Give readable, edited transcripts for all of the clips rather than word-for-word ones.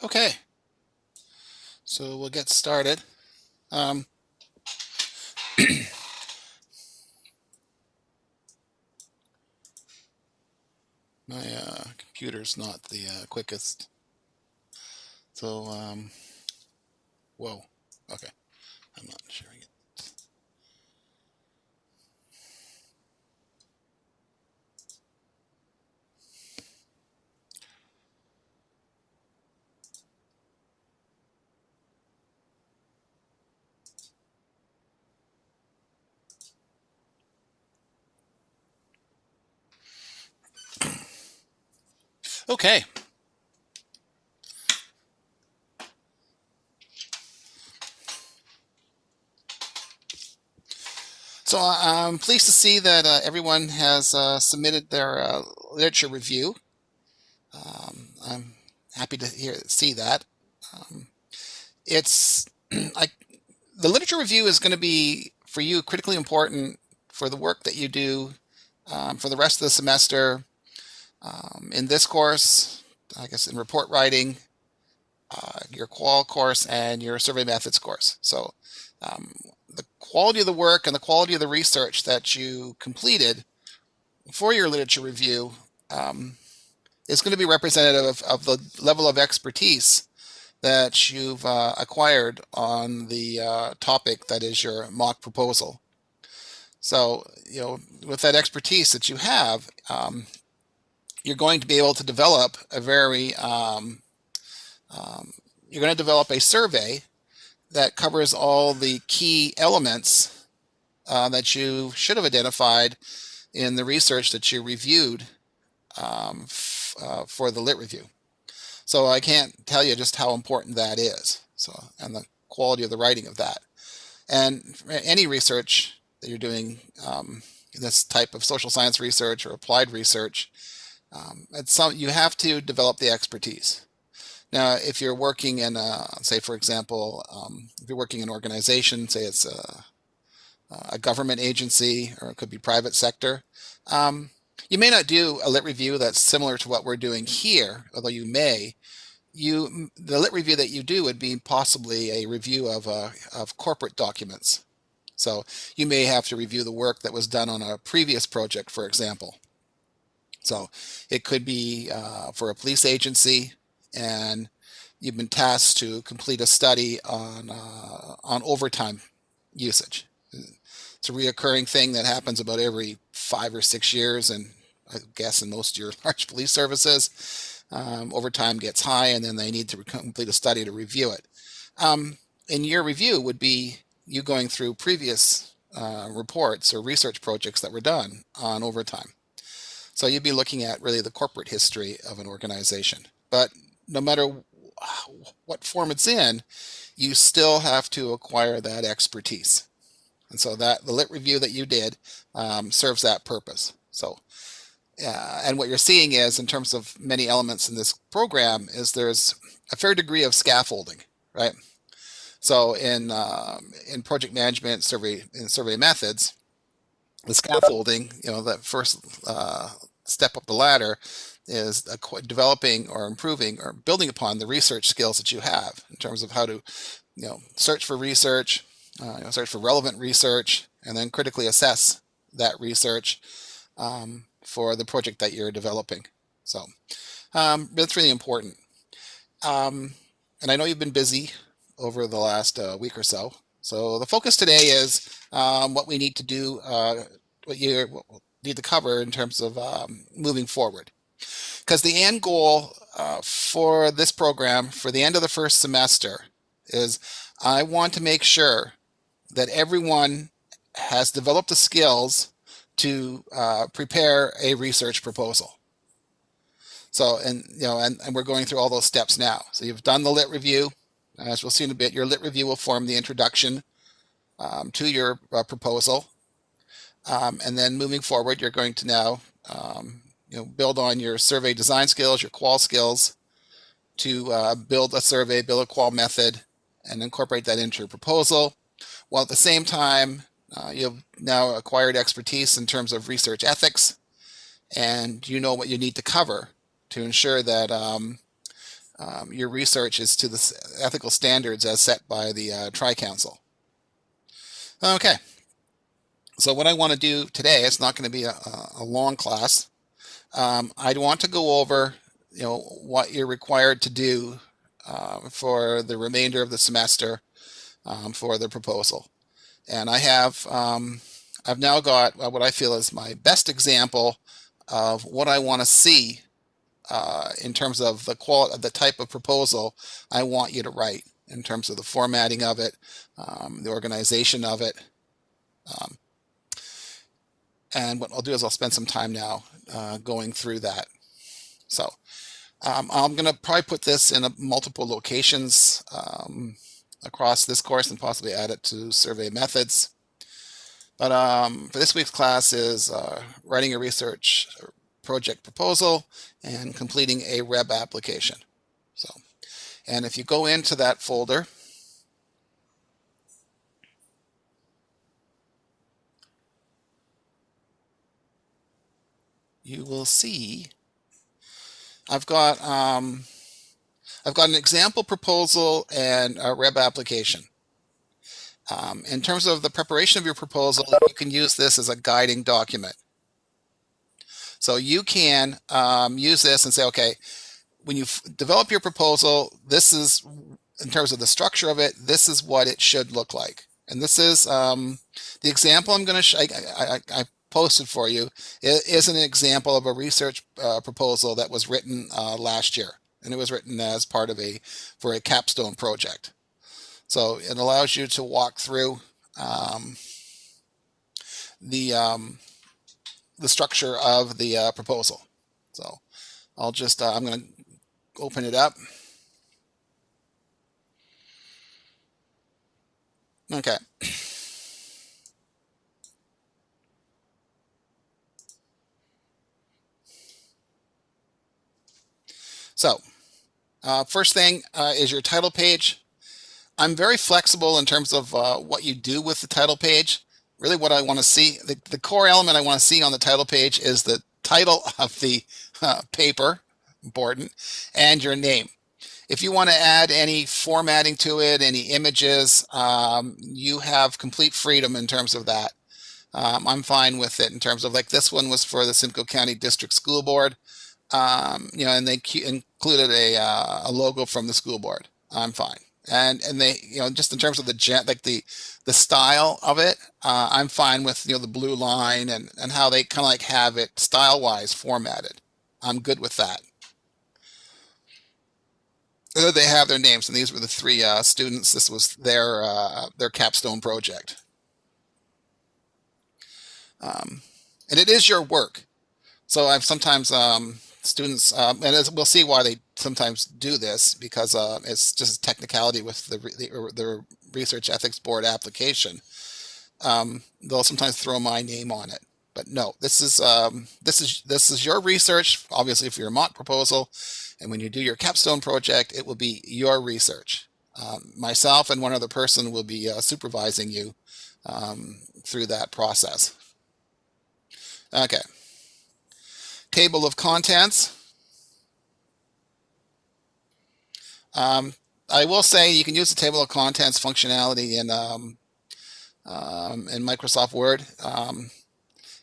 Okay, so we'll get started. Um, my computer's not the quickest. So, whoa. Okay, I'm not sharing it. Okay, so I'm pleased to see that everyone has submitted their literature review. I'm happy to see that. Um, it's like the literature review is going to be for you critically important for the work that you do for the rest of the semester. In this course, I guess in report writing, your qual course, and your survey methods course. So um, the quality of the work and the quality of the research that you completed for your literature review is going to be representative of the level of expertise that you've acquired on the topic that is your mock proposal. So, with that expertise that you have, you're going to be able to develop a very you're going to develop a survey that covers all the key elements that you should have identified in the research that you reviewed for the lit review. So I can't tell you just how important that is. So, and the quality of the writing of that. And any research that you're doing, this type of social science research or applied research, you have to develop the expertise. Now, if you're working in, say, for example, if you're working in an organization, say it's a government agency or it could be private sector, um, you may not do a lit review that's similar to what we're doing here, although you may. The lit review that you do would be possibly a review of corporate documents. So you may have to review the work that was done on a previous project, for example. So it could be for a police agency, and you've been tasked to complete a study on overtime usage. It's a reoccurring thing that happens about every 5 or 6 years, and I guess in most of your large police services, overtime gets high, and then they need to complete a study to review it. And your review would be you going through previous reports or research projects that were done on overtime. So you'd be looking at really the corporate history of an organization. But no matter what form it's in, you still have to acquire that expertise. And so that the lit review that you did serves that purpose. So, and what you're seeing is, in terms of many elements in this program, is there's a fair degree of scaffolding, right? So in project management, survey methods, the scaffolding, that first step up the ladder is developing or improving or building upon the research skills that you have in terms of how to, search for research, search for relevant research, and then critically assess that research for the project that you're developing. So that's really important. And I know you've been busy over the last week or so. So the focus today is what we need to do, what you need to cover in terms of moving forward. Because the end goal for this program, for the end of the first semester, is I want to make sure that everyone has developed the skills to prepare a research proposal. So, and we're going through all those steps now. So you've done the lit review. As we'll see in a bit, your lit review will form the introduction to your proposal. And then moving forward, you're going to now build on your survey design skills, your qual skills, to build a survey, build a qual method, and incorporate that into your proposal. While at the same time, you've now acquired expertise in terms of research ethics, and you know what you need to cover to ensure that your research is to the ethical standards as set by the Tri-Council. Okay, so what I want to do today, it's not going to be a long class. I'd want to go over, what you're required to do for the remainder of the semester for the proposal. And I've now got what I feel is my best example of what I want to see in terms of the quality of the type of proposal I want you to write, in terms of the formatting of it, the organization of it. And what I'll do is I'll spend some time now going through that. So I'm going to probably put this in multiple locations across this course and possibly add it to survey methods. But for this week's class is writing a research project proposal and completing a REB application. So, and if you go into that folder, you will see I've got an example proposal and a REB application. In terms of the preparation of your proposal, you can use this as a guiding document. So you can use this and say, okay, when you develop your proposal, this is, in terms of the structure of it, this is what it should look like. And this is the example I'm going to I posted for you. It is an example of a research proposal that was written last year, and it was written as part of for a capstone project. So it allows you to walk through the structure of the proposal. So I'll just I'm going to open it up. Okay. So first thing is your title page. I'm very flexible in terms of what you do with the title page. Really what I want to see, the core element I want to see on the title page is the title of the paper, important, and your name. If you want to add any formatting to it, any images, you have complete freedom in terms of that. I'm fine with it in terms of, like, this one was for the Simcoe County District School Board, and they included a logo from the school board. I'm fine. And they, just in terms of the style of it, I'm fine with, the blue line and how they kind of like have it style-wise formatted. I'm good with that. They have their names, and these were the three students. This was their capstone project. And it is your work. So I've sometimes students, and we'll see why they sometimes do this, because it's just a technicality with the Research Ethics Board application. They'll sometimes throw my name on it, but no, this is your research. Obviously, for your mock proposal, and when you do your capstone project, it will be your research. Myself and one other person will be supervising you through that process. Okay. Table of contents. I will say you can use the table of contents functionality in Microsoft Word.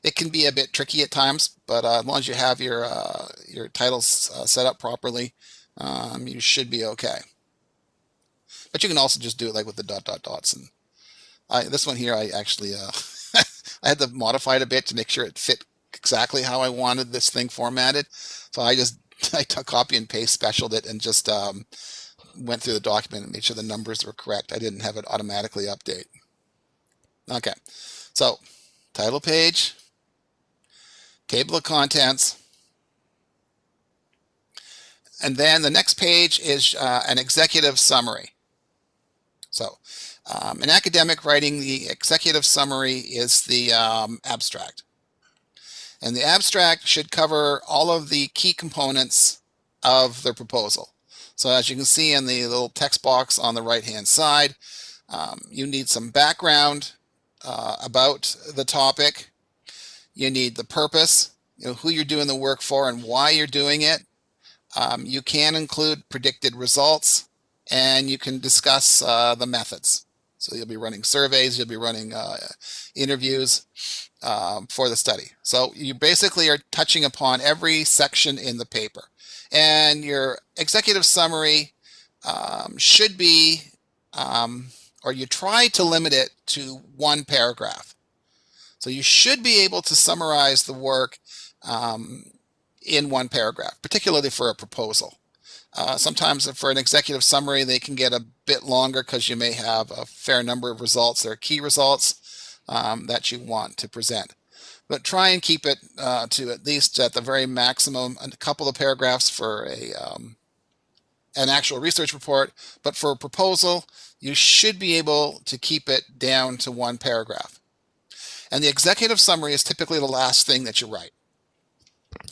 It can be a bit tricky at times, but as long as you have your titles set up properly, you should be okay. But you can also just do it like with the dots. And this one here, I actually I had to modify it a bit to make sure it fit exactly how I wanted this thing formatted. So I took copy and paste, specialed it, and just went through the document and made sure the numbers were correct. I didn't have it automatically update. Okay, so title page, table of contents, and then the next page is an executive summary. So in academic writing, the executive summary is the abstract. And the abstract should cover all of the key components of the proposal. So as you can see in the little text box on the right-hand side, you need some background about the topic. You need the purpose, who you're doing the work for and why you're doing it, You can include predicted results, and you can discuss the methods. So you'll be running surveys, you'll be running interviews for the study. So you basically are touching upon every section in the paper. And your executive summary should be, or you try to limit it to one paragraph. So you should be able to summarize the work in one paragraph, particularly for a proposal. Sometimes for an executive summary, they can get a bit longer because you may have a fair number of results that are key results that you want to present. But try and keep it to at least at the very maximum a couple of paragraphs for an actual research report. But for a proposal, you should be able to keep it down to one paragraph. And the executive summary is typically the last thing that you write.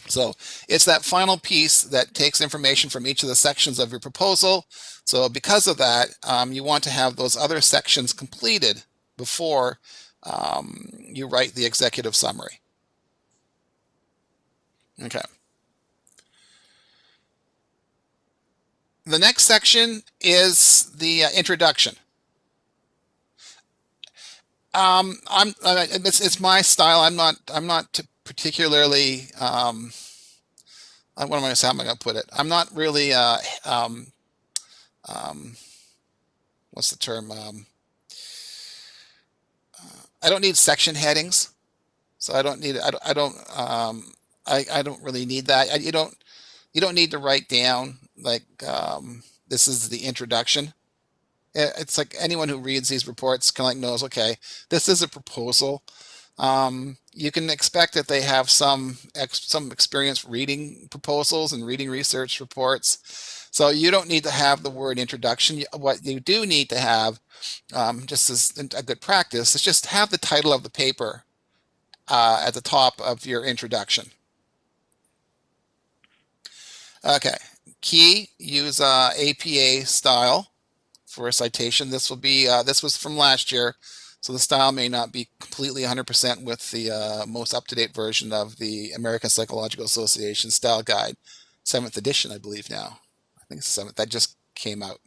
So it's that final piece that takes information from each of the sections of your proposal. So because of that, you want to have those other sections completed before you write the executive summary. Okay. The next section is the introduction. It's my style. I'm not particularly what am I going to say? How am I going to put it? I'm not really what's the term? I don't need section headings, so I don't need I don't really need that. You don't need to write down like this is the introduction. It's like anyone who reads these reports kind of like knows, okay, this is a proposal. You can expect that they have some experience reading proposals and reading research reports. So you don't need to have the word introduction. What you do need to have, just as a good practice, is just have the title of the paper at the top of your introduction. Okay, key, use APA style for a citation. This will be this was from last year, so the style may not be completely 100% with the most up-to-date version of the American Psychological Association Style Guide, 7th edition, I believe now. I think it's 7th. That just came out.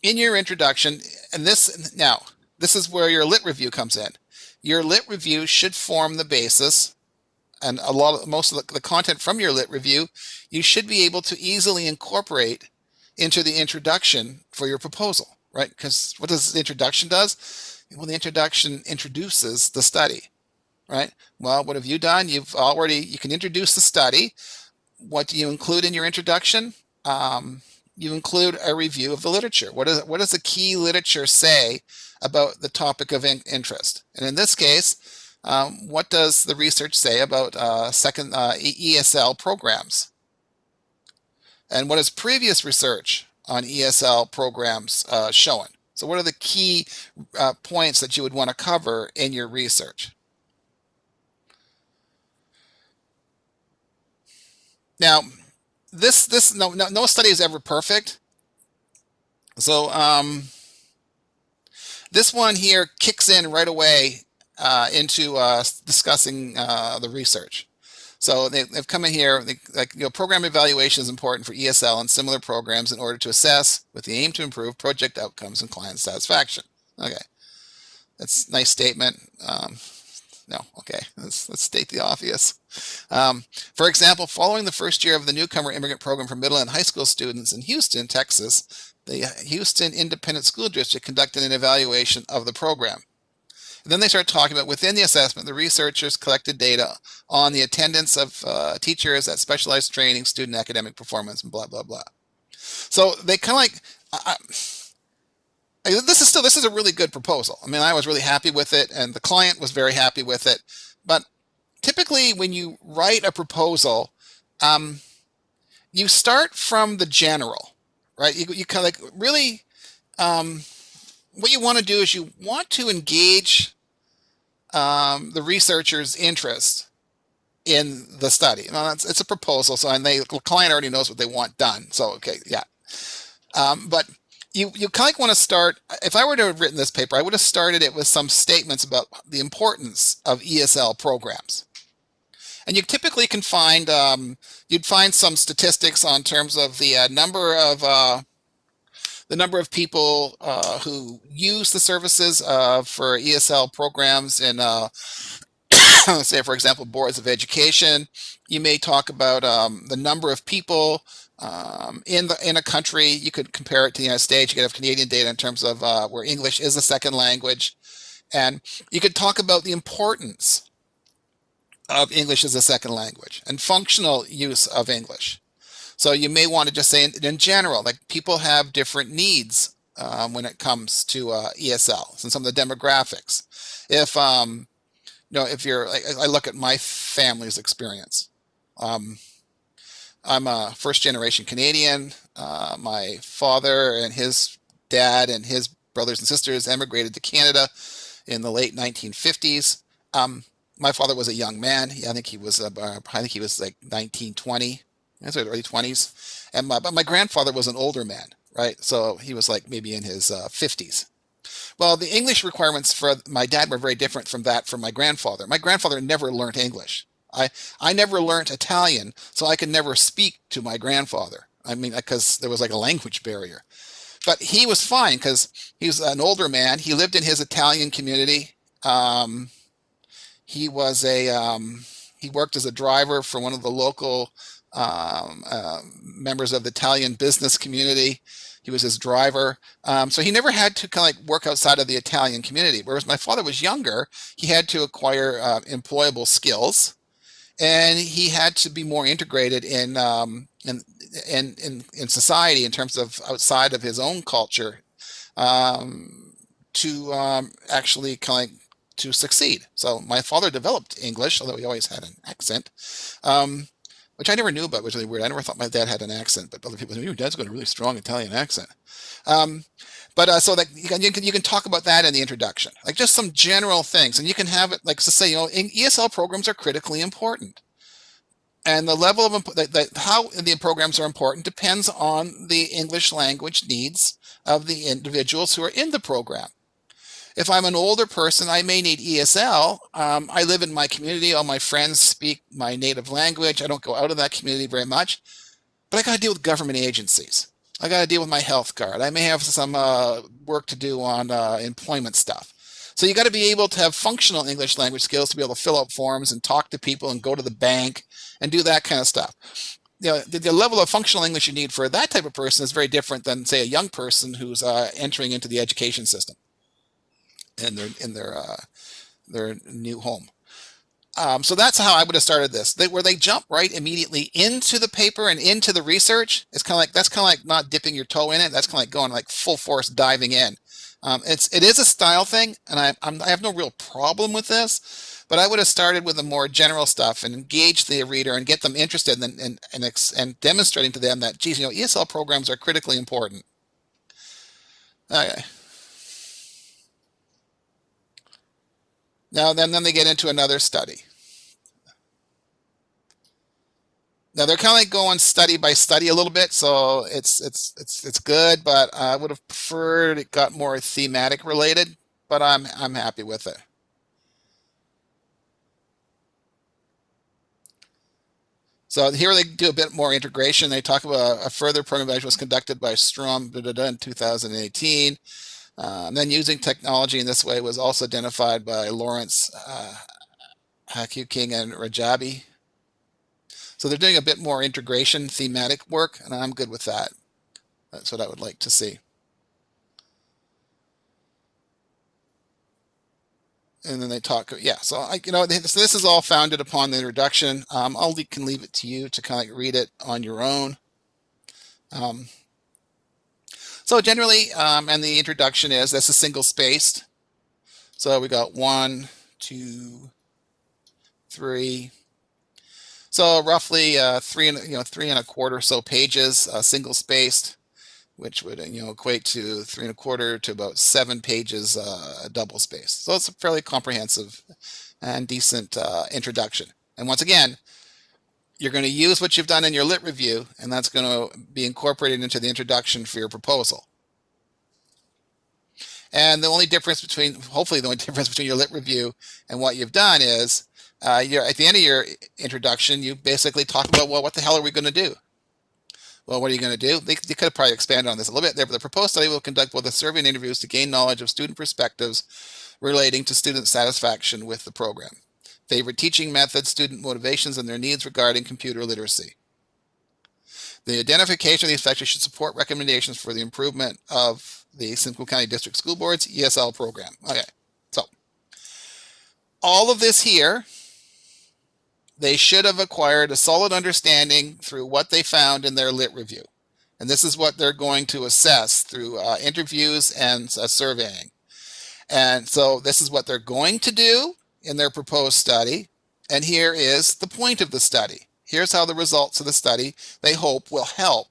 In your introduction, and this is where your lit review comes in. Your lit review should form the basis, and most of the content from your lit review, you should be able to easily incorporate into the introduction for your proposal, right? Because what does the introduction does? Well, the introduction introduces the study, right? Well, what have you done? You can introduce the study. What do you include in your introduction? You include a review of the literature. What does the key literature say about the topic of interest? And in this case, what does the research say about ESL programs? And what is previous research on ESL programs showing? So what are the key points that you would want to cover in your research? Now, no study is ever perfect. So this one here kicks in right away into discussing the research. So they've come in here, program evaluation is important for ESL and similar programs in order to assess with the aim to improve project outcomes and client satisfaction. Okay, that's a nice statement. No, okay, let's state the obvious. For example, following the first year of the newcomer immigrant program for middle and high school students in Houston, Texas, the Houston Independent School District conducted an evaluation of the program. And then they start talking about within the assessment, the researchers collected data on the attendance of teachers at specialized training, student academic performance, and blah, blah, blah. So they kind of like, this is a really good proposal. I mean, I was really happy with it, and the client was very happy with it. But typically when you write a proposal, you start from the general, right? You kind of like really, what you want to do is you want to engage the researcher's interest in the study. Now, it's a proposal, so the client already knows what they want done. So, okay, yeah. But you kind of want to start, if I were to have written this paper, I would have started it with some statements about the importance of ESL programs. And you typically can find you'd find some statistics on terms of the number of people who use the services for ESL programs in, say, for example, boards of education. You may talk about the number of people in a country. You could compare it to the United States. You could have Canadian data in terms of where English is a second language, and you could talk about the importance of English as a second language and functional use of English. So you may want to just say in general, like people have different needs when it comes to ESL and some of the demographics. If if you're, I look at my family's experience. Um, I'm a first generation Canadian. My father and his dad and his brothers and sisters emigrated to Canada in the late 1950s. My father was a young man. I think he was like 19, 20. That's early 20s. But my grandfather was an older man, right? So he was like maybe in his 50s. Well, the English requirements for my dad were very different from that for my grandfather. My grandfather never learned English. I never learned Italian, so I could never speak to my grandfather. I mean, because there was like a language barrier. But he was fine because he was an older man. He lived in his Italian community. He was he worked as a driver for one of the local members of the Italian business community. He was his driver. So he never had to kind of like work outside of the Italian community. Whereas my father was younger, he had to acquire employable skills, and he had to be more integrated in society in terms of outside of his own culture to actually kind of to succeed. So my father developed English, although he always had an accent, which I never knew about, which was really weird. I never thought my dad had an accent, but other people said, your dad's got a really strong Italian accent. Um, so that you can talk about that in the introduction, like just some general things, and you can have it like to say, ESL programs are critically important, and the level of how the programs are important depends on the English language needs of the individuals who are in the program. If I'm an older person, I may need ESL. I live in my community. All my friends speak my native language. I don't go out of that community very much, but I got to deal with government agencies. I got to deal with my health card. I may have some work to do on employment stuff. So you got to be able to have functional English language skills to be able to fill out forms and talk to people and go to the bank and do that kind of stuff. The level of functional English you need for that type of person is very different than, say, a young person who's entering into the education system in their new home. So that's how I would have started this. Where they jump right immediately into the paper and into the research. It's kind of like not dipping your toe in it. That's kind of like going like full force diving in. It is a style thing, and I have no real problem with this. But I would have started with the more general stuff and engage the reader and get them interested and demonstrating to them that, geez, ESL programs are critically important. Okay. Now, then they get into another study. Now they're kind of like going study by study a little bit, so it's good, but I would have preferred it got more thematic related, but I'm happy with it. So here they do a bit more integration. They talk about a further program evaluation was conducted by Strom in 2018. Then using technology in this way was also identified by Lawrence, King, and Rajabi. So they're doing a bit more integration, thematic work, and I'm good with that. That's what I would like to see. And then they talk, yeah. So this is all founded upon the introduction. Can leave it to you to kind of like read it on your own. So generally, and the introduction is this is single spaced. So we got 1, 2, 3. So roughly 3.25 or so pages, single spaced, which would equate to 3.25 to about 7 pages double spaced. So it's a fairly comprehensive and decent introduction. And once again, you're going to use what you've done in your lit review, and that's going to be incorporated into the introduction for your proposal. And the only difference between, hopefully the only difference between your lit review and what you've done is you're, at the end of your introduction, you basically talk about, well, what the hell are we going to do? Well, what are you going to do? They could have probably expanded on this a little bit there, but the proposed study will conduct both a survey and interviews to gain knowledge of student perspectives relating to student satisfaction with the program, favorite teaching methods, student motivations, and their needs regarding computer literacy. The identification of these factors should support recommendations for the improvement of the Simcoe County District School Board's ESL program. Okay, so all of this here, they should have acquired a solid understanding through what they found in their lit review. And this is what they're going to assess through interviews and surveying. And so this is what they're going to do in their proposed study. And here is the point of the study. Here's how the results of the study, they hope, will help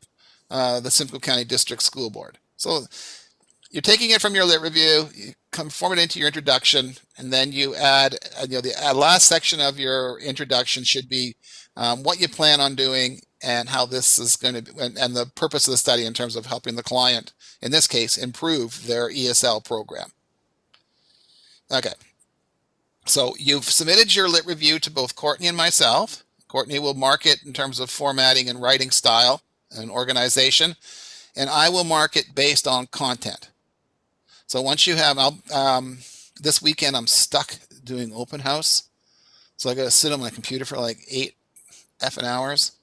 the Simcoe County District School Board. So you're taking it from your lit review, you conform it into your introduction, and then you add, the last section of your introduction should be what you plan on doing and how this is going to be, and the purpose of the study in terms of helping the client, in this case, improve their ESL program. Okay, so you've submitted your lit review to both Courtney and myself. Courtney will mark it in terms of formatting and writing style and organization, and I will mark it based on content. So once you have, this weekend I'm stuck doing open house, so I got to sit on my computer for like 8 effing hours.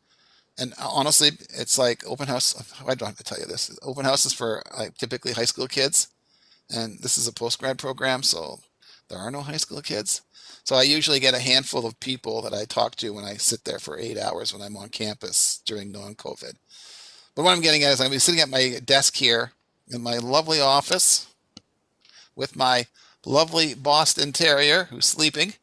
And honestly, it's like open house. I don't have to tell you this. Open house is for like typically high school kids, and this is a post-grad program, so there are no high school kids. So I usually get a handful of people that I talk to when I sit there for 8 hours when I'm on campus during non-COVID. But what I'm getting at is I'm going to be sitting at my desk here in my lovely office with my lovely Boston Terrier who's sleeping,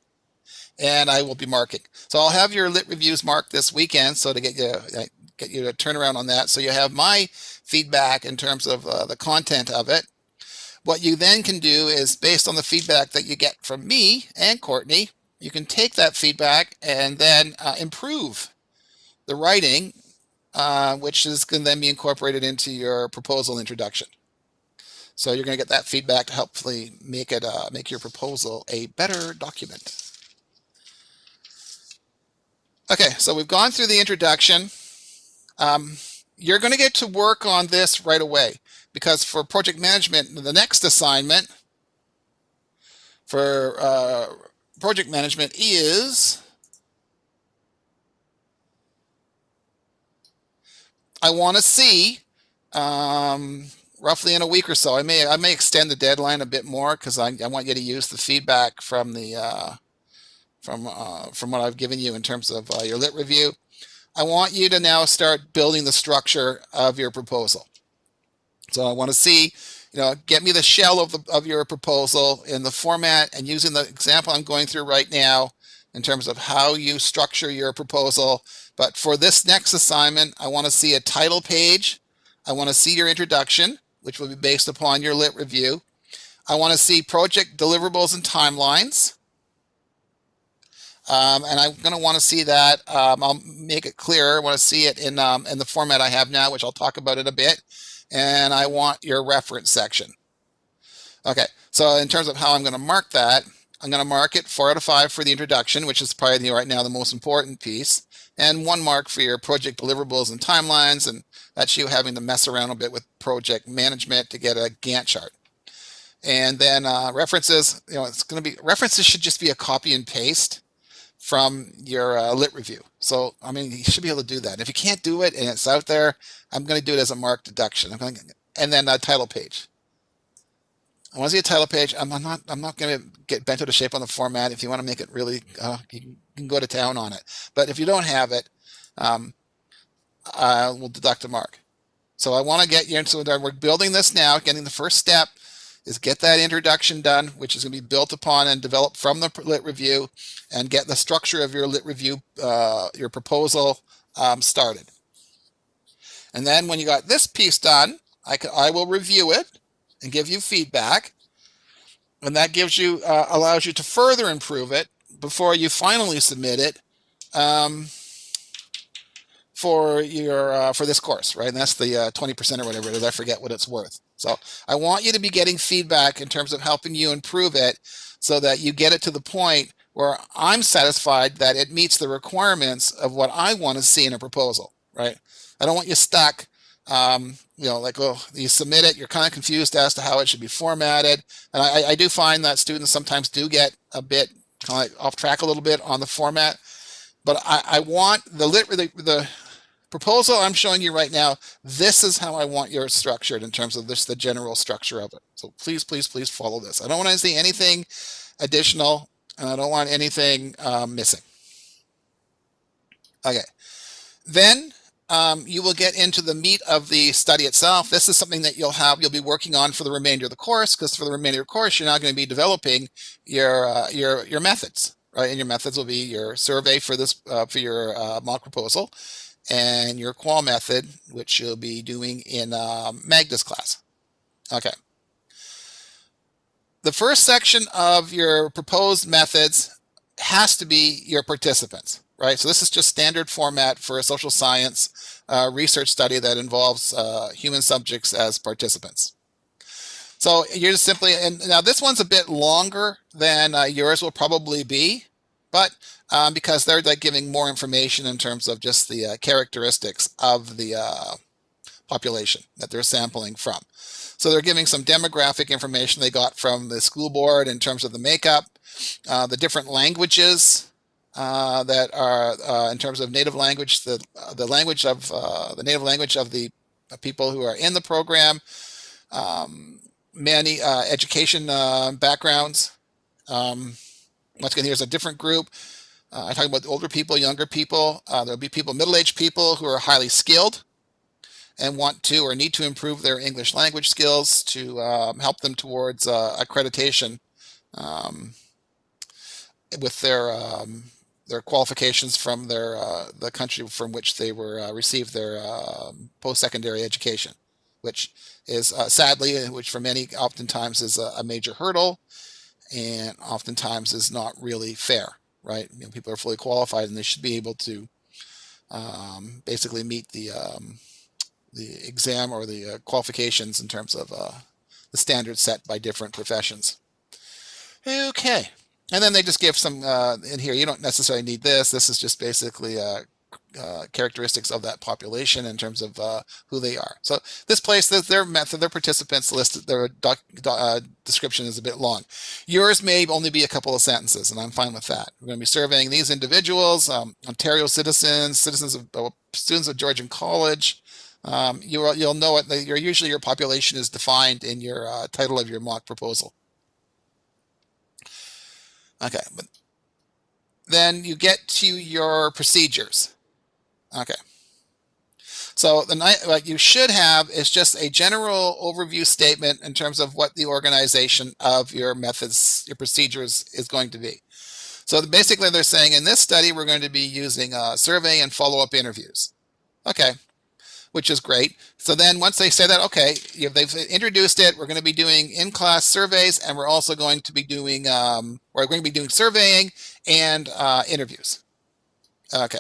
and I will be marking. So I'll have your lit reviews marked this weekend, so to get you to turn around on that. So you have my feedback in terms of the content of it. What you then can do is, based on the feedback that you get from me and Courtney, you can take that feedback and then improve the writing, which is going to then be incorporated into your proposal introduction. So you're going to get that feedback to hopefully make it make your proposal a better document. Okay, so we've gone through the introduction. You're going to get to work on this right away, because for project management, the next assignment for project management is, I want to see roughly in a week or so. I may extend the deadline a bit more, because I want you to use the feedback from the from what I've given you in terms of your lit review. I want you to now start building the structure of your proposal. So I want to see, get me the shell of your proposal in the format, and using the example I'm going through right now in terms of how you structure your proposal. But for this next assignment, I want to see a title page. I want to see your introduction, which will be based upon your lit review. I want to see project deliverables and timelines. And I'm going to want to see that. I'll make it clearer. I want to see it in the format I have now, which I'll talk about in a bit. And I want your reference section. Okay, so in terms of how I'm going to mark that, I'm going to mark it 4 out of 5 for the introduction, which is probably right now the most important piece, and 1 mark for your project deliverables and timelines, and that's you having to mess around a bit with project management to get a Gantt chart. And then references, it's going to be, references should just be a copy and paste from your lit review. So, I mean, you should be able to do that. If you can't do it and it's out there, I'm going to do it as a marked deduction. And then a title page. I want to see a title page. I'm not going to get bent out of shape on the format. If you want to make it really, you can go to town on it. But if you don't have it, we'll deduct a mark. So I want to get you into, we're building this now. Getting the first step is get that introduction done, which is going to be built upon and developed from the lit review, and get the structure of your lit review, your proposal started. And then when you got this piece done, I will review it and give you feedback, and that gives you allows you to further improve it before you finally submit it for your for this course, right? And that's the 20% or whatever it is. I forget what it's worth. So I want you to be getting feedback in terms of helping you improve it so that you get it to the point where I'm satisfied that it meets the requirements of what I want to see in a proposal, right? I don't want you stuck, like, oh, you submit it, you're kind of confused as to how it should be formatted. And I do find that students sometimes do get a bit kind of like off track a little bit on the format. But I want the proposal I'm showing you right now. This is how I want yours structured in terms of the general structure of it. So please, please, please follow this. I don't want to see anything additional, and I don't want anything missing. Okay. Then you will get into the meat of the study itself. This is something that you'll be working on for the remainder of the course, because for the remainder of the course, you're now going to be developing your methods, right? And your methods will be your survey for this for your mock proposal, and your qual method, which you'll be doing in Magda's class. Okay. The first section of your proposed methods has to be your participants, right? So this is just standard format for a social science research study that involves human subjects as participants. So you're just simply, and now this one's a bit longer than yours will probably be, but because they're like giving more information in terms of just the characteristics of the population that they're sampling from. So they're giving some demographic information they got from the school board in terms of the makeup, the different languages that are in terms of native language, the language of the native language of the people who are in the program, many education backgrounds. Once again, here's a different group. I talk about older people, younger people. There'll be people, middle-aged people who are highly skilled and want to or need to improve their English language skills to help them towards accreditation with their qualifications from the country from which they were received their post-secondary education, which is sadly, which for many oftentimes is a major hurdle, and oftentimes is not really fair, right? People are fully qualified and they should be able to basically meet the exam or the qualifications in terms of the standards set by different professions. Okay. And then they just give some in here. You don't necessarily need this. This is just basically characteristics of that population in terms of who they are. So this place, their method, their participants listed, their description is a bit long. Yours may only be a couple of sentences, and I'm fine with that. We're going to be surveying these individuals, Ontario citizens, students of Georgian College. You'll know it. Usually your population is defined in your title of your mock proposal. Okay, but then you get to your procedures. Okay, so what you should have is just a general overview statement in terms of what the organization of your methods, your procedures is going to be. So basically they're saying in this study we're going to be using survey and follow-up interviews. Okay, which is great. So then once they say that, okay, they've introduced it, we're going to be doing in-class surveys, and we're also going to be doing, surveying and interviews. Okay.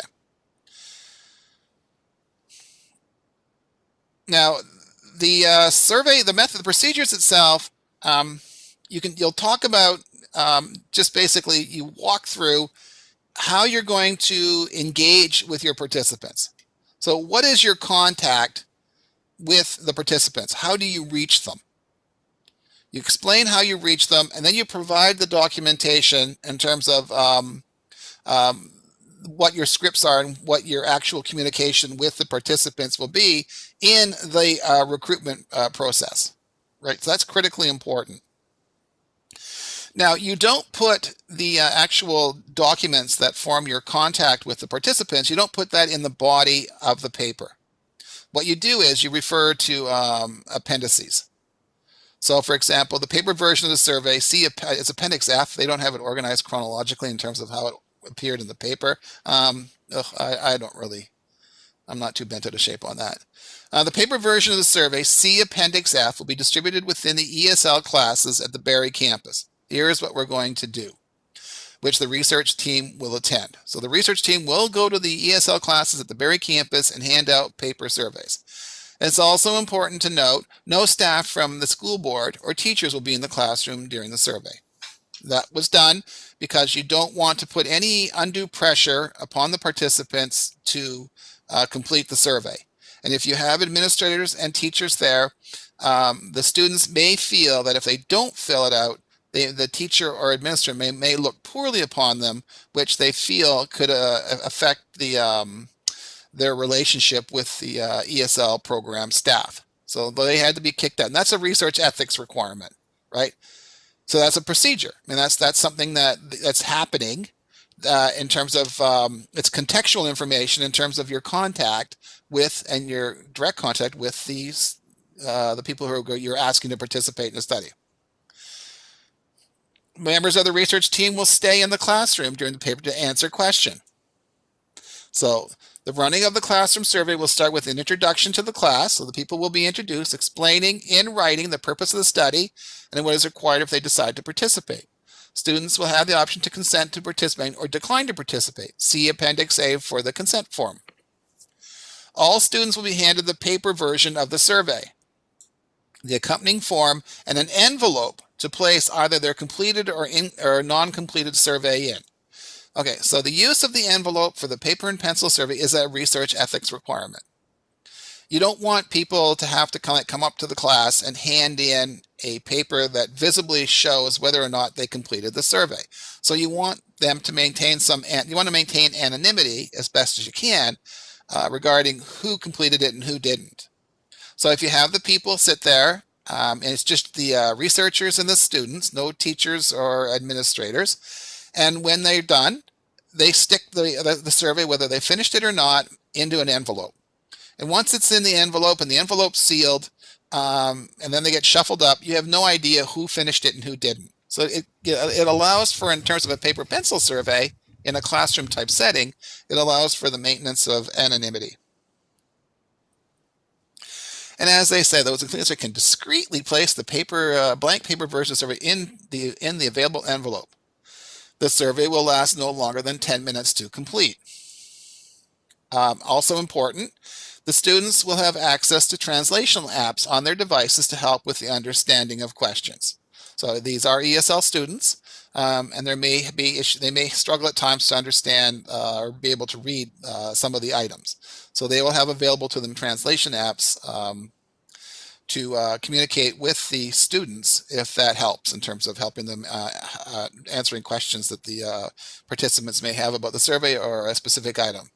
Now, the survey, the method, the procedures itself, you'll talk about just basically you walk through how you're going to engage with your participants. So what is your contact with the participants? How do you reach them? You explain how you reach them, and then you provide the documentation in terms of what your scripts are and what your actual communication with the participants will be in the recruitment process, right? So that's critically important. Now, you don't put the actual documents that form your contact with the participants, you don't put that in the body of the paper. What you do is you refer to appendices. So, for example, the paper version of the survey, it's Appendix F. They don't have it organized chronologically in terms of how it appeared in the paper. I'm not too bent out of shape on that. The paper version of the survey, see Appendix F, will be distributed within the ESL classes at the Barrie campus. Here's what we're going to do. which the research team will attend. So the research team will go to the ESL classes at the Barrie campus and hand out paper surveys. It's also important to note, no staff from the school board or teachers will be in the classroom during the survey. That was done because you don't want to put any undue pressure upon the participants to complete the survey. And if you have administrators and teachers there, the students may feel that if they don't fill it out, the teacher or administrator may look poorly upon them, which they feel could affect their relationship with the ESL program staff. So they had to be kicked out. And that's a research ethics requirement, right? So that's a procedure. I mean, that's something that's happening in terms of it's contextual information in terms of your contact with and your direct contact with these the people who you're asking to participate in the study. Members of the research team will stay in the classroom during the paper to answer questions. So the running of the classroom survey will start with an introduction to the class. So the people will be introduced, explaining in writing the purpose of the study and what is required if they decide to participate. Students will have the option to consent to participate or decline to participate. See Appendix A for the consent form. All students will be handed the paper version of the survey, the accompanying form, and an envelope to place either their completed or non-completed survey in. Okay, so the use of the envelope for the paper and pencil survey is a research ethics requirement. You don't want people to have to come up to the class and hand in a paper that visibly shows whether or not they completed the survey. So you want them to maintain anonymity as best as you can regarding who completed it and who didn't. So if you have the people sit there, and it's just the researchers and the students, no teachers or administrators, and when they're done, they stick the survey, whether they finished it or not, into an envelope. And once it's in the envelope and the envelope's sealed, and then they get shuffled up, you have no idea who finished it and who didn't. So it allows for, in terms of a paper pencil survey in a classroom type setting, it allows for the maintenance of anonymity. And as they say, those includers can discreetly place the blank paper version survey in the available envelope. The survey will last no longer than 10 minutes to complete. Also important, the students will have access to translational apps on their devices to help with the understanding of questions. So these are ESL students, and they may struggle at times to understand or be able to read some of the items. So they will have available to them translation apps to communicate with the students if that helps in terms of helping them answering questions that the participants may have about the survey or a specific item.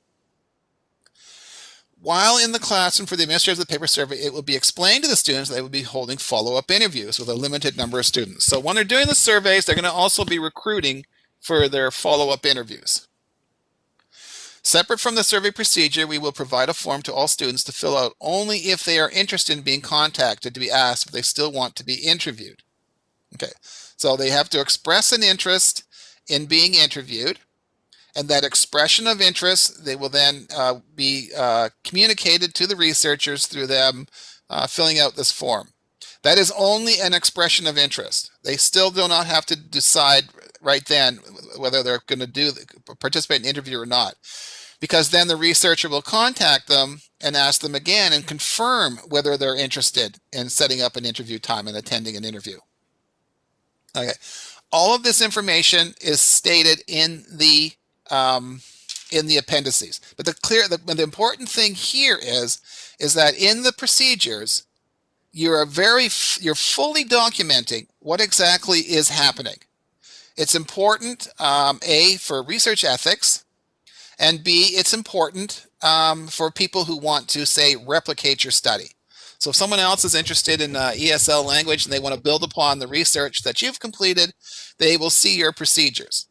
While in the classroom for the administrators of the paper survey, it will be explained to the students that they will be holding follow-up interviews with a limited number of students. So when they're doing the surveys, they're going to also be recruiting for their follow-up interviews. Separate from the survey procedure, we will provide a form to all students to fill out only if they are interested in being contacted to be asked if they still want to be interviewed. Okay, so they have to express an interest in being interviewed, and that expression of interest, they will then be communicated to the researchers through them filling out this form. That is only an expression of interest. They still do not have to decide right then whether they're going to participate in the interview or not, because then the researcher will contact them and ask them again and confirm whether they're interested in setting up an interview time and attending an interview. Okay, all of this information is stated in the appendices. But the important thing here is that in the procedures, you're fully documenting what exactly is happening. It's important, A, for research ethics, and B, it's important for people who want to, say, replicate your study. So if someone else is interested in ESL language and they want to build upon the research that you've completed, they will see your procedures.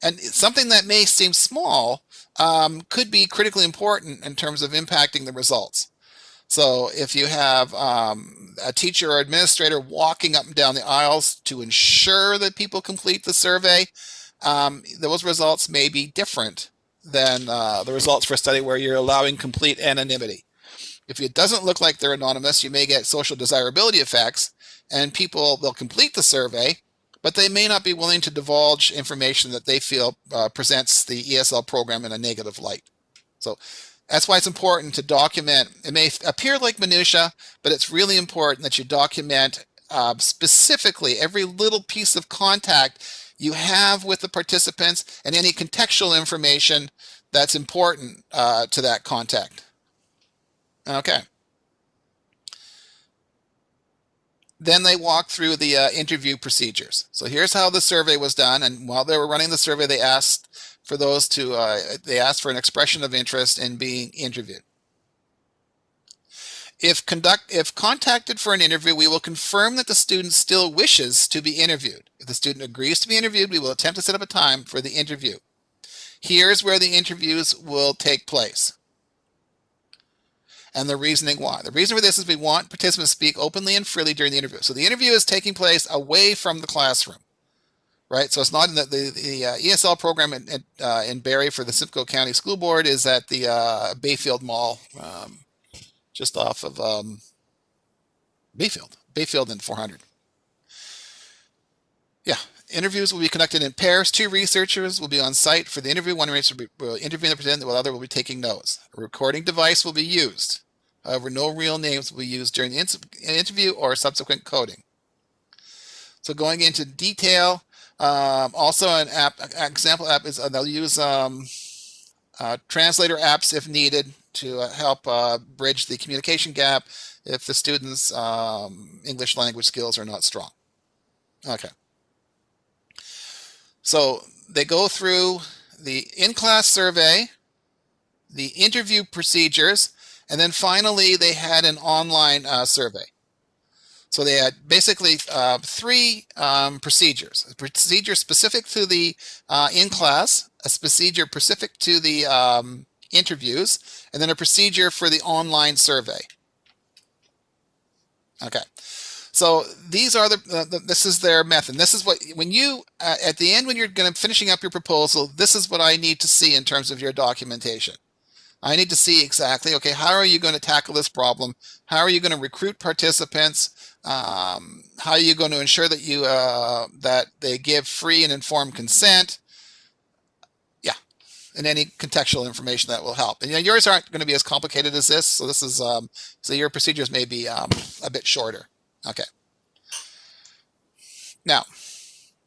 And something that may seem small could be critically important in terms of impacting the results. So if you have a teacher or administrator walking up and down the aisles to ensure that people complete the survey, those results may be different than the results for a study where you're allowing complete anonymity. If it doesn't look like they're anonymous, you may get social desirability effects, and they'll complete the survey, but they may not be willing to divulge information that they feel presents the ESL program in a negative light. So that's why it's important to document. It may appear like minutia, but it's really important that you document specifically every little piece of contact you have with the participants and any contextual information that's important to that contact. Okay. Then they walk through the interview procedures. So here's how the survey was done. And while they were running the survey, they asked for those to, they asked for an expression of interest in being interviewed. If contacted for an interview, we will confirm that the student still wishes to be interviewed. If the student agrees to be interviewed, we will attempt to set up a time for the interview. Here's where the interviews will take place. And the reasoning why. The reason for this is we want participants to speak openly and freely during the interview. So the interview is taking place away from the classroom, right? So it's not in the ESL program in Barrie for the Simcoe County School Board is at the Bayfield Mall, just off of Bayfield and 400. Yeah, interviews will be conducted in pairs. 2 researchers will be on site for the interview. 1 researcher will interview the participant, while the other will be taking notes. A recording device will be used. However, no real names will be used during the interview or subsequent coding. So going into detail, also an example app is they'll use translator apps if needed to help bridge the communication gap if the students' English language skills are not strong. Okay. So they go through the in-class survey, the interview procedures, and then finally they had an online survey. So they had basically 3 procedures. A procedure specific to the in-class, a procedure specific to the interviews, and then a procedure for the online survey. Okay. So these are this is their method. This is what, when you, at the end, when you're going to finishing up your proposal, this is what I need to see in terms of your documentation. I need to see exactly, okay, how are you going to tackle this problem? How are you going to recruit participants? How are you going to ensure that you, that they give free and informed consent? Yeah, and any contextual information that will help. And yours aren't going to be as complicated as this. So this is, so your procedures may be a bit shorter. Okay. Now,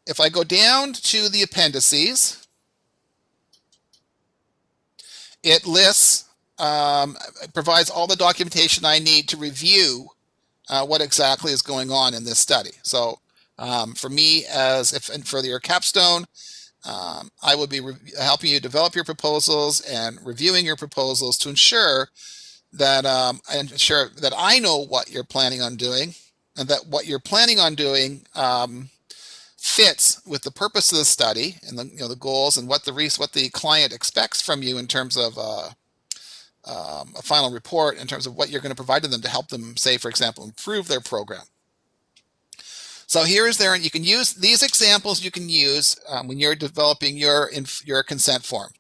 if I go down to the appendices, it lists, provides all the documentation I need to review what exactly is going on in this study. So for me, for your capstone, I would be helping you develop your proposals and reviewing your proposals to ensure that I know what you're planning on doing, and that what you're planning on doing fits with the purpose of the study and the goals and what the client expects from you in terms of a final report, in terms of what you're going to provide to them to help them, say, for example, improve their program. So here is there, and you can use these examples. You can use when you're developing your consent form.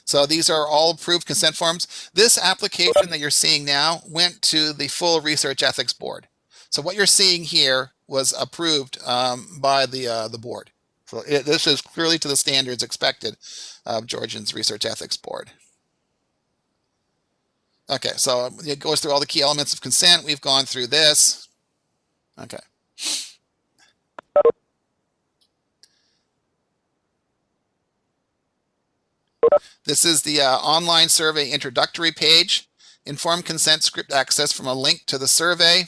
So these are all approved consent forms. This application that you're seeing now went to the full Research Ethics Board. So what you're seeing here was approved by the board. So this is clearly to the standards expected of Georgian's Research Ethics Board. Okay, so it goes through all the key elements of consent. We've gone through this. Okay. This is the online survey introductory page. Informed consent script access from a link to the survey.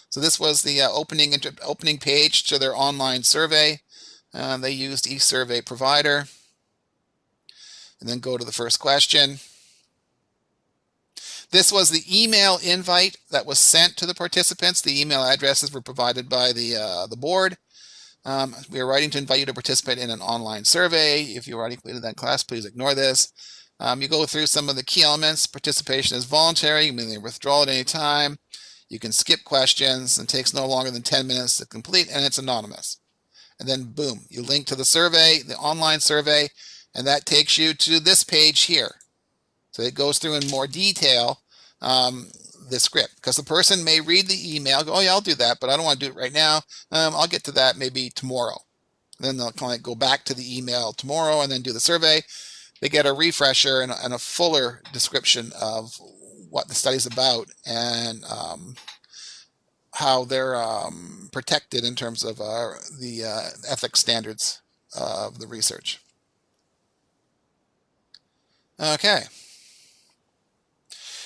So this was the opening page to their online survey. They used eSurvey Provider. And then go to the first question. This was the email invite that was sent to the participants. The email addresses were provided by the board. We are writing to invite you to participate in an online survey. If you've already completed that class, please ignore this. You go through some of the key elements. Participation is voluntary. You may withdraw at any time. You can skip questions, and it takes no longer than 10 minutes to complete, and it's anonymous. And then boom, you link to the survey, the online survey, and that takes you to this page here. So it goes through in more detail this script, because the person may read the email, go, oh yeah, I'll do that, but I don't want to do it right now. I'll get to that maybe tomorrow. Then they'll kind of go back to the email tomorrow and then do the survey. They get a refresher and a fuller description of what the study's about and how they're protected in terms of the ethics standards of the research. Okay.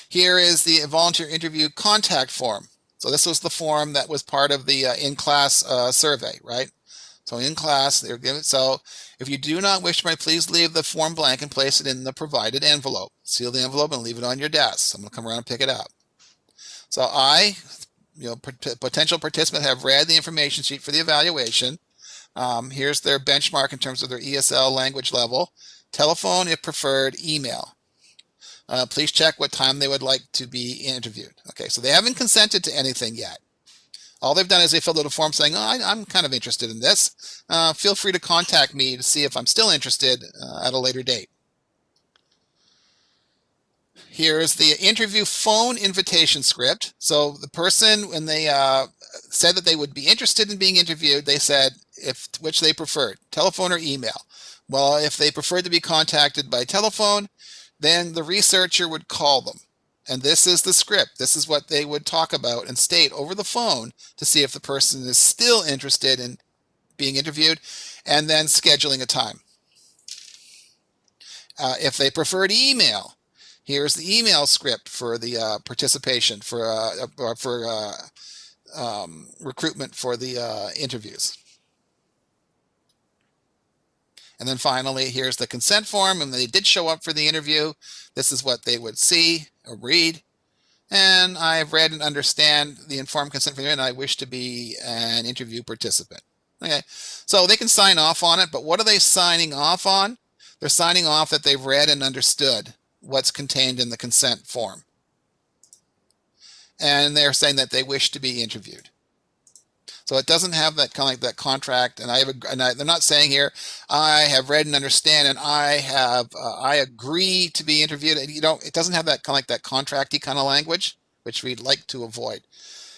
Here is the volunteer interview contact form. So this was the form that was part of the in-class survey, right? So in class, they're given. So if you do not wish to, please leave the form blank and place it in the provided envelope. Seal the envelope and leave it on your desk. I'm going to come around and pick it up. So potential participants have read the information sheet for the evaluation. Here's their benchmark in terms of their ESL language level. Telephone, if preferred, email. Please check what time they would like to be interviewed. Okay, so they haven't consented to anything yet. All they've done is they filled out a form saying, oh, I'm kind of interested in this. Feel free to contact me to see if I'm still interested at a later date. Here's the interview phone invitation script. So the person, when they said that they would be interested in being interviewed, they said which they preferred, telephone or email. Well, if they preferred to be contacted by telephone, then the researcher would call them. And this is the script. This is what they would talk about and state over the phone to see if the person is still interested in being interviewed, and then scheduling a time. If they preferred email, here's the email script for the participation for recruitment for the interviews. And then finally, here's the consent form. And they did show up for the interview. This is what they would see or read. And I've read and understand the informed consent form, and I wish to be an interview participant. Okay, so they can sign off on it, but what are they signing off on? They're signing off that they've read and understood what's contained in the consent form. And they're saying that they wish to be interviewed. So it doesn't have that kind of like that contract, and they're not saying here, I have read and understand, and I agree to be interviewed. It doesn't have that kind of like that contracty kind of language, which we'd like to avoid.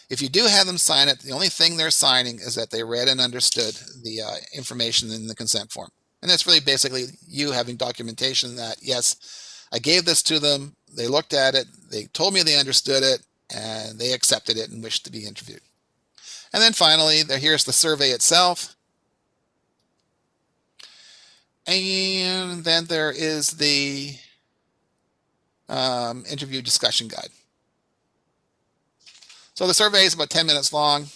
If you do have them sign it, the only thing they're signing is that they read and understood the information in the consent form, and that's really basically you having documentation that yes, I gave this to them, they looked at it, they told me they understood it, and they accepted it and wished to be interviewed. And then finally, here's the survey itself. And then there is the interview discussion guide. So the survey is about 10 minutes long,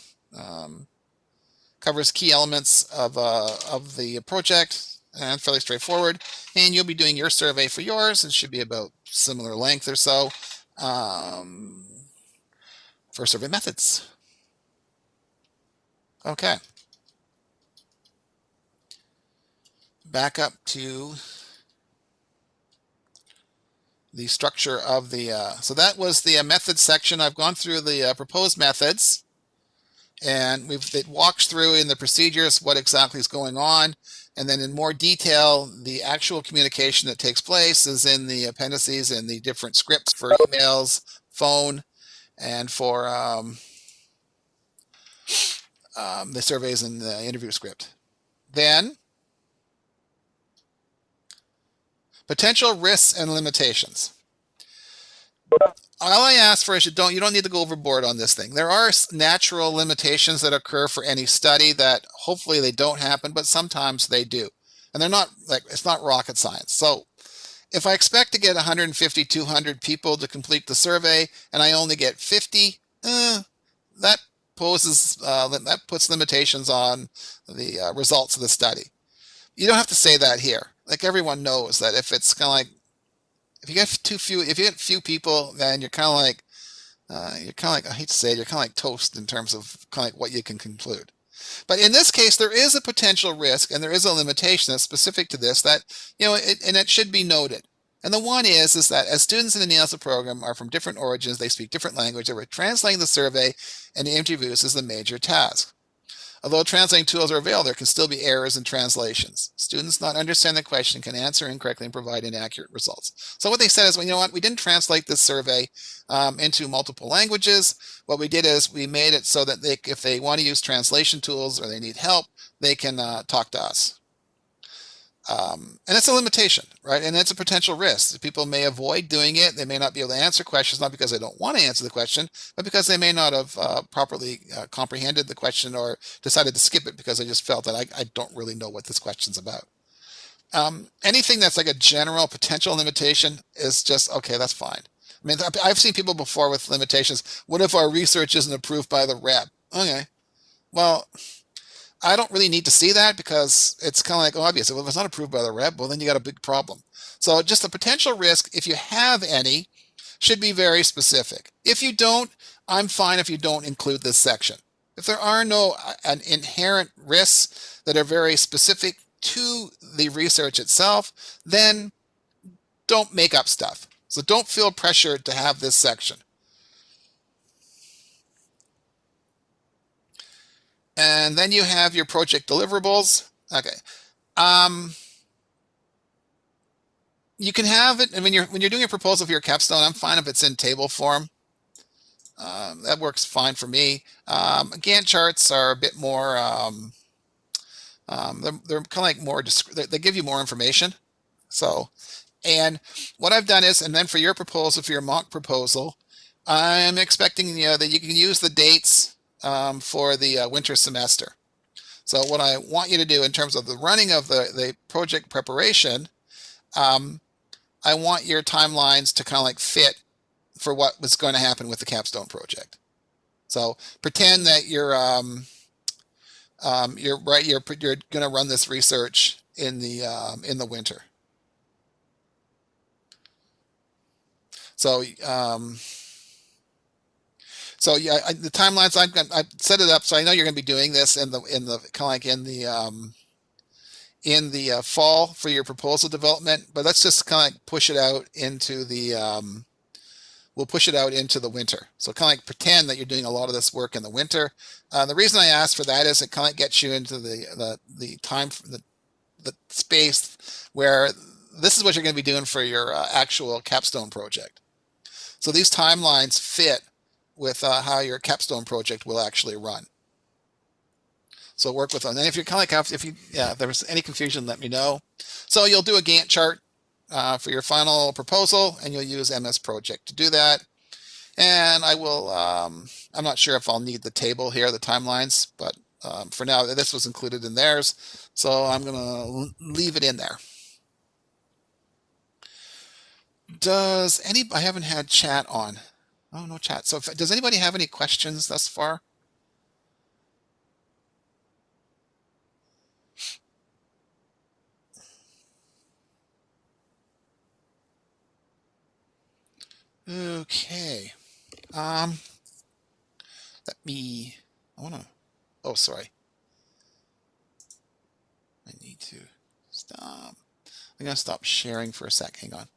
covers key elements of the project, and fairly straightforward. And you'll be doing your survey for yours. It should be about similar length or so for survey methods. Okay. Back up to the structure of the, so that was the methods section. I've gone through the proposed methods, and it walks through in the procedures what exactly is going on, and then in more detail, the actual communication that takes place is in the appendices and the different scripts for emails, phone, and for the surveys and the interview script. Then, potential risks and limitations. All I ask for is you don't need to go overboard on this thing. There are natural limitations that occur for any study that hopefully they don't happen, but sometimes they do. And they're not it's not rocket science. So if I expect to get 150, 200 people to complete the survey and I only get 50, that puts limitations on the results of the study. You don't have to say that here. Like everyone knows that if it's kind of like, if you get few people, then you're kind of like, I hate to say it, you're kind of like toast in terms of kind of like what you can conclude. But in this case, there is a potential risk and there is a limitation that's specific to this that, and it should be noted. And the one is that as students in the NAILSA program are from different origins, they speak different language, they were translating the survey and the interviews is the major task. Although translating tools are available, there can still be errors in translations. Students not understand the question can answer incorrectly and provide inaccurate results. So what they said is, well, you know what, we didn't translate this survey into multiple languages. What we did is we made it so that if they want to use translation tools or they need help, they can talk to us. And it's a limitation, right? And it's a potential risk. People may avoid doing it. They may not be able to answer questions, not because they don't want to answer the question, but because they may not have properly comprehended the question or decided to skip it because they just felt that I don't really know what this question's about. Anything that's like a general potential limitation is just, okay, that's fine. I mean, I've seen people before with limitations. What if our research isn't approved by the rep? Okay, well, I don't really need to see that because it's kind of like obvious. Well, if it's not approved by the rep, well, then you got a big problem. So just the potential risk, if you have any, should be very specific. If you don't, I'm fine if you don't include this section. If there are no inherent risks that are very specific to the research itself, then don't make up stuff. So don't feel pressured to have this section. And then you have your project deliverables. Okay. You can have it, and when you're doing a proposal for your capstone, I'm fine if it's in table form. That works fine for me. Gantt charts are a bit more, they're kind of like more, they give you more information. So, and what I've done is, and then for your proposal, for your mock proposal, I'm expecting that you can use the dates for the winter semester. So what I want you to do in terms of the running of the project preparation, I want your timelines to kind of like fit for what was going to happen with the capstone project. So pretend that you're going to run this research in the winter. So so yeah, the timelines I've set it up so I know you're going to be doing this in the kind of like in the fall for your proposal development, but let's just kind of like push it out into the we'll push it out into the winter. So kind of like pretend that you're doing a lot of this work in the winter. The reason I asked for that is it kind of gets you into the time, the space where this is what you're going to be doing for your actual capstone project. So these timelines fit with how your capstone project will actually run. So work with them. And if you're kind of like, if there's any confusion, let me know. So you'll do a Gantt chart for your final proposal, and you'll use MS Project to do that. And I will, I'm not sure if I'll need the table here, the timelines, but for now, this was included in theirs. So I'm going to leave it in there. I haven't had chat on. Oh, no chat. So does anybody have any questions thus far? Okay. I oh, sorry. I need to stop. I'm going to stop sharing for a sec. Hang on.